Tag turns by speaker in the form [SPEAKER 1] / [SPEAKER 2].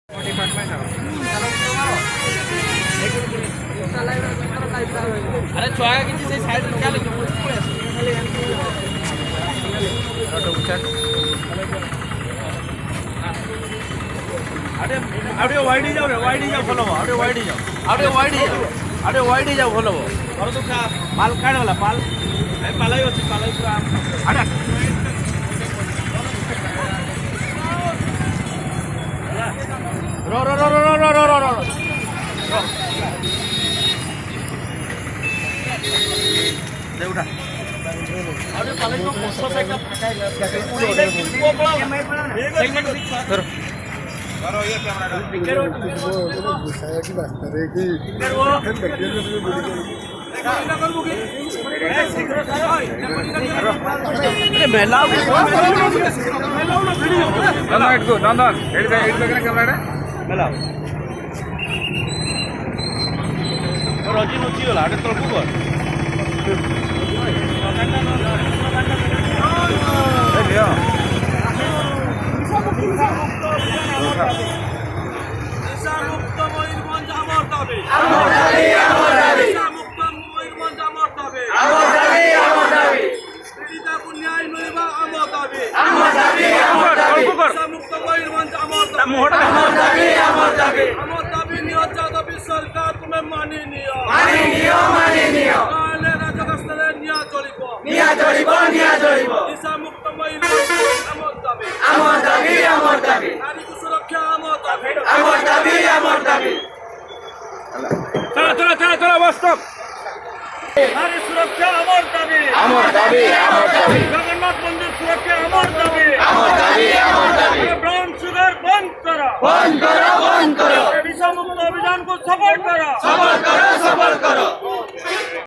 [SPEAKER 1] अरे चुआ किसी से साइड में क्या लेके अरे अरे वाइडी जाओ रे वाइडी जाओ फॉलो अरे वाइडी जाओ अरे वाइडी जाओ अरे वाइडी जाओ फॉलो और तो क्या पाल काट वाला पाल अरे पालाई होती पालाई पूरा अरे रो रो रो रो रो रो रो रो दे उठा अरे पालाई को पोस्टर साइड का सेगमेंट करो करो ये कैमरा पिक्चर
[SPEAKER 2] गुस्सा की बात कर रहे कि
[SPEAKER 1] अरे मेलाओ
[SPEAKER 2] नंदन इटको नंदन इटको कैमरा
[SPEAKER 1] मेलाओ और अजी नुची वाला आटे तो कुकर
[SPEAKER 2] ए लिया
[SPEAKER 1] নিশামুক্ত ময়ূরভঞ্জ আমার দাবি নিশামুক্ত ময়ূরভঞ্জ আমার দাবি পীড়িতাকে ন্যায় মিলবা আমার দাবি নিশামুক্ত ময়ূরভঞ্জ আমার দাবি আমার দাবি নিয়োজ্জা দাবি সরকার তুমি মানি নিও নাহলে রাজস্থানে নিয়া জড়িব নিশামুক্ত ময়ূরভঞ্জ আমার দাবি নারীকে সুরক্ষা আমার দাবি চলো বাস্তব নারী সুরক্ষা আমার দাবি জগন্নাথ মন্দির সুরক্ষা আমার দাবি ব্রাউন সুগার বন্ধ করো নিশামুক্ত অভিযান को सफल करो